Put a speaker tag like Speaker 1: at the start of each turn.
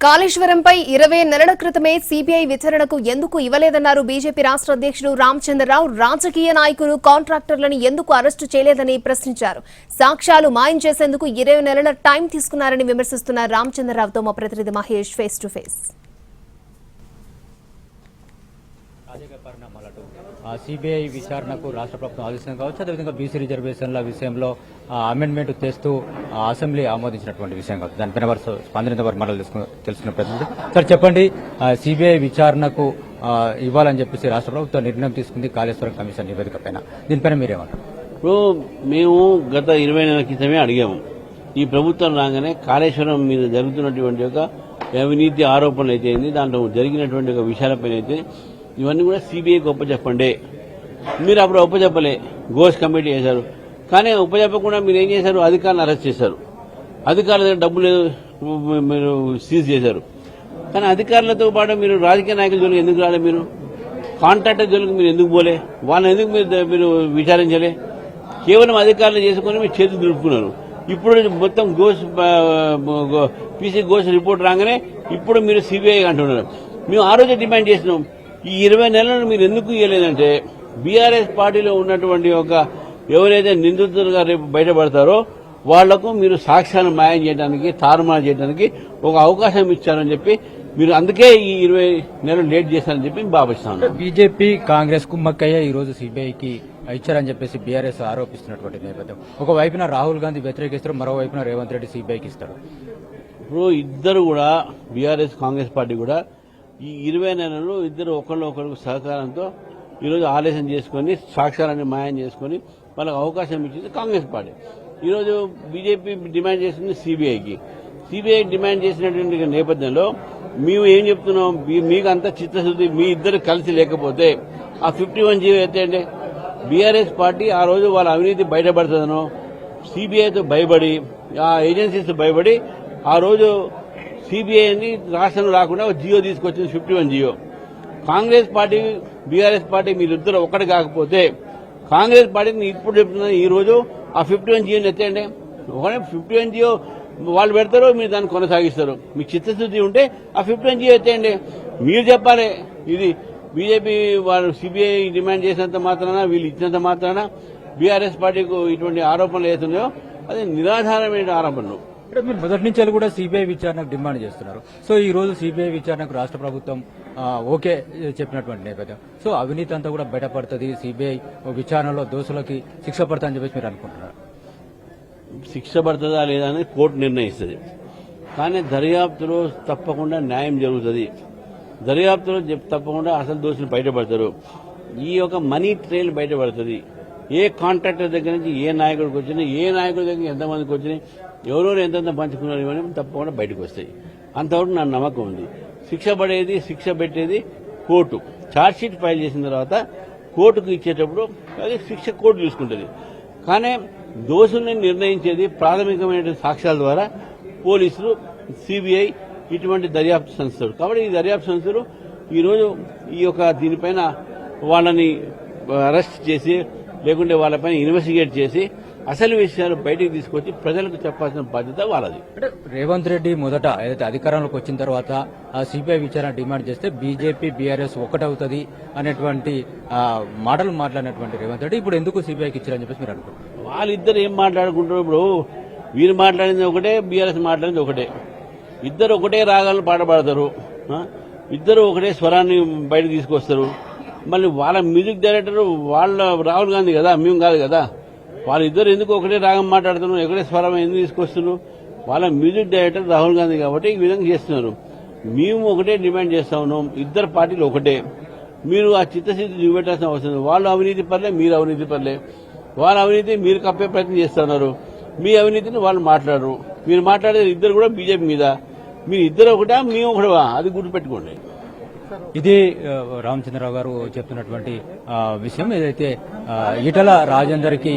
Speaker 1: కాళేశ్వరంపై 20 నెలల క్రితమే సీబీఐ విచారణకు ఎందుకు ఇవ్వలేదన్నారు బీజేపీ రాష్ట్ర అధ్యక్షుడు రామచంద్రరావు. రాజకీయ నాయకులు కాంట్రాక్టర్లను ఎందుకు అరెస్టు చేయలేదని ప్రశ్నించారు. సాక్ష్యాలు మాయం చేసేందుకు 20 నెలల టైం తీసుకున్నారని విమర్శిస్తున్న రామచంద్రరావుతో మా ప్రతినిధి Mahesh face to face.
Speaker 2: CBI విచారణకు రాష్ట్ర ప్రభుత్వం ఆదేశం కావచ్చు, అదేవిధంగా బీసీ రిజర్వేషన్ల విషయంలో అమెండ్మెంట్ తెస్తూ అసెంబ్లీ ఆమోదించినటువంటి విషయం కావచ్చు. దానిపైన వారు స్పందన మరలు తెలుసుకున్న ప్రతినిధి సార్ చెప్పండి, సిబిఐ విచారణకు ఇవ్వాలని చెప్పేసి రాష్ట్ర ప్రభుత్వం నిర్ణయం తీసుకుంది కాళేశ్వరం కమిషన్ నివేదిక పైన. దీనిపైన మీరేమంటారు?
Speaker 3: ఇప్పుడు మేము గత 20 నెలల క్రితమే అడిగాము, ఈ ప్రభుత్వం రాగానే కాళేశ్వరం మీద జరుగుతున్నటువంటి ఒక అవినీతి ఆరోపణలు అయితే దాంట్లో జరిగినటువంటి ఒక విషయాలపైన అయితే ఇవన్నీ కూడా సిబిఐకి ఒప్పచెప్పండి. మీరు అప్పుడు ఒప్పచెప్పలే, ఘోష్ కమిటీ చేశారు. కానీ ఒప్పచెప్పకుండా మీరు ఏం చేశారు, అధికారులను అరెస్ట్ చేశారు. అధికారుల దగ్గర డబ్బులు మీరు సీజ్ చేశారు. కానీ అధికారులతో పాటు మీరు రాజకీయ నాయకుల జోలికి ఎందుకు రాలే? మీరు కాంట్రాక్టర్ జోలికి మీరు ఎందుకు పోలే? వాళ్ళని ఎందుకు మీరు విచారించలే? కేవలం అధికారులు చేసుకుని మీరు చేతులు దులుపుకున్నారు. ఇప్పుడు మొత్తం పీసీ ఘోష్ రిపోర్ట్ రాగానే ఇప్పుడు మీరు సిబిఐ అంటున్నారు. మేము ఆ రోజే డిమాండ్ చేసినాం, ఈ 20 నెలలను మీరు ఎందుకు ఇవ్వలేదంటే బీఆర్ఎస్ పార్టీలో ఉన్నటువంటి ఒక ఎవరైతే నిందితులుగా రేపు బయటపడతారో వాళ్లకు మీరు సాక్ష్యాలు మాయం చేయడానికి, తారుమారు చేయడానికి ఒక అవకాశం ఇచ్చారని చెప్పి మీరు అందుకే ఈ 20 నెలలు లేట్ చేశారని చెప్పి భావిస్తాను.
Speaker 2: బీజేపీ కాంగ్రెస్ కుమ్మక్కయ్య ఈ రోజు సిబిఐకి ఇచ్చారని చెప్పేసి బీఆర్ఎస్ ఆరోపిస్తున్నటువంటి నేపథ్యం. ఒకవైపున రాహుల్ గాంధీ వ్యతిరేకిస్తారు, మరోవైపున రేవంత్ రెడ్డి సిబిఐకి ఇస్తారు.
Speaker 3: ఇప్పుడు ఇద్దరు కూడా బీఆర్ఎస్ కాంగ్రెస్ పార్టీ కూడా ఈ 20 నెలలు ఇద్దరు ఒకరికి సహకారంతో ఈరోజు ఆలస్యం చేసుకుని సాక్ష్యాలని మాయం చేసుకుని వాళ్ళకి అవకాశం ఇచ్చింది కాంగ్రెస్ పార్టీ. ఈరోజు బీజేపీ డిమాండ్ చేసింది సిబిఐకి. సిబిఐ డిమాండ్ చేసినటువంటి నేపథ్యంలో మేము ఏం చెప్తున్నాం, మీకు అంత చిత్తశుద్ధి మీ ఇద్దరు కలిసి లేకపోతే ఆ 51 జీవో ఎత్తేయండి. బీఆర్ఎస్ పార్టీ ఆ రోజు వాళ్ళ అవినీతి బయటపడుతుందనో సిబిఐతో భయపడి, ఆ ఏజెన్సీస్ భయపడి ఆ రోజు సిబిఐని రాష్ట్రంలో రాకుండా ఒక జియో తీసుకొచ్చింది, 51 Jio. Congress party BRS party మీరిద్దరు ఒకటి కాకపోతే కాంగ్రెస్ పార్టీని ఇప్పుడు చెప్తున్నా ఈ రోజు ఆ 51 జియోని ఎత్తేయండి. ఒకటే 51 జియో వాళ్ళు పెడతారు, మీరు దాన్ని కొనసాగిస్తారు. మీకు చిత్తశుద్ధి ఉంటే ఆ 51 జియో ఎత్తేయండి. మీరు చెప్పాలి, ఇది బీజేపీ వాళ్ళు సిబిఐ డిమాండ్ చేసినంత మాత్రాన, వీళ్ళు ఇచ్చినంత మాత్రాన బీఆర్ఎస్ పార్టీకి ఇటువంటి ఆరోపణలు అవుతున్నాయో అది నిరాధారమైన ఆరోపణలు.
Speaker 2: అంటే మీరు మొదటి నుంచి కూడా సిబిఐ విచారణకు డిమాండ్ చేస్తున్నారు. సో ఈ రోజు సిబిఐ విచారణకు రాష్ట్ర ప్రభుత్వం ఓకే చెప్పినటువంటి నేపథ్యం. సో అవినీతి అంతా కూడా బయటపడుతుంది, సిబిఐ విచారణలో దోషులకి శిక్ష పడుతుందని చెప్పేసి మీరు అనుకుంటున్నారు?
Speaker 3: శిక్ష పడుతుందా లేదా అని కోర్టు నిర్ణయిస్తుంది. కానీ దర్యాప్తులో తప్పకుండా న్యాయం జరుగుతుంది. దర్యాప్తులో తప్పకుండా అసలు దోషులు బయటపడతారు. ఈ యొక్క మనీ ట్రైల్ బయటపడుతుంది. ఏ కాంట్రాక్టర్ దగ్గర నుంచి ఏ నాయకుడికి వచ్చినా, ఏ నాయకుడి దగ్గర ఎంతమందికి వచ్చినాయి, ఎవరెవరు ఎంతెంత పంచుకున్నారు ఇవన్నీ తప్పకుండా బయటకు వస్తాయి. అంతవరకు నా నమ్మకం ఉంది. శిక్ష పెట్టేది కోర్టు. ఛార్జ్షీట్ ఫైల్ చేసిన తర్వాత కోర్టుకు ఇచ్చేటప్పుడు అది శిక్ష కోర్టు చూసుకుంటుంది. కానీ దోషుల్ని నిర్ణయించేది ప్రాథమికమైన సాక్ష్యాల ద్వారా పోలీసులు, సిబిఐ, ఇటువంటి దర్యాప్తు సంస్థలు. కాబట్టి ఈ దర్యాప్తు సంస్థలు ఈరోజు ఈ యొక్క దీనిపైన వాళ్ళని అరెస్ట్ చేసి లేకుంటే వాళ్ళపైన ఇన్వెస్టిగేట్ చేసి అసలు విషయాలు బయటకు తీసుకొచ్చి ప్రజలకు చెప్పాల్సిన బాధ్యత వాళ్ళది.
Speaker 2: అంటే రేవంత్ రెడ్డి మొదట ఏదైతే అధికారంలోకి వచ్చిన తర్వాత సిబిఐ విచారణ డిమాండ్ చేస్తే బీజేపీ బీఆర్ఎస్ ఒకటవుతుంది అనేటువంటి మాటలు మాట్లాడినటువంటి రేవంత్ రెడ్డి ఇప్పుడు ఎందుకు సిబిఐకి ఇచ్చారని చెప్పేసి మీరు అనుకుంటున్నారు?
Speaker 3: వాళ్ళిద్దరు ఏం మాట్లాడుకుంటారు? ఇప్పుడు వీరు మాట్లాడింది ఒకటే, బీఆర్ఎస్ మాట్లాడింది ఒకటే. ఇద్దరు ఒకటే రాగాలను పాటపాడతారు, ఇద్దరు ఒకటే స్వరాన్ని బయటకు తీసుకొస్తారు. మళ్ళీ వాళ్ళ మ్యూజిక్ డైరెక్టర్ వాళ్ళ రాహుల్ గాంధీ కదా, మేము కాదు కదా. వాళ్ళిద్దరు ఎందుకు ఒకటే రాగం మాట్లాడుతున్నారు, ఒకటే స్వరం ఎందుకు తీసుకొస్తున్నారు? వాళ్ళ మ్యూజిక్ డైరెక్టర్ రాహుల్ గాంధీ కాబట్టి ఈ విధంగా చేస్తున్నారు. మేము ఒకటే డిమాండ్ చేస్తా ఉన్నాం, ఇద్దరు పార్టీలు ఒకటే. మీరు ఆ చిత్తశుద్ధి చూపెట్టాల్సిన అవసరం. వాళ్ళు అవినీతి పర్లే, మీరు అవినీతి పర్లే. వాళ్ళ అవినీతి మీరు కప్పే ప్రయత్నం చేస్తున్నారు, మీ అవినీతిని వాళ్ళు మాట్లాడరు. మీరు మాట్లాడేది ఇద్దరు కూడా బీజేపీ మీద. మీరు ఇద్దరు ఒకటా, మేము ఒకటా, అది గుర్తుపెట్టుకోండి.
Speaker 2: ఇది రామచంద్రరావు గారు చెప్తున్నటువంటి విషయం. ఏదైతే ఈటల రాజేందర్కి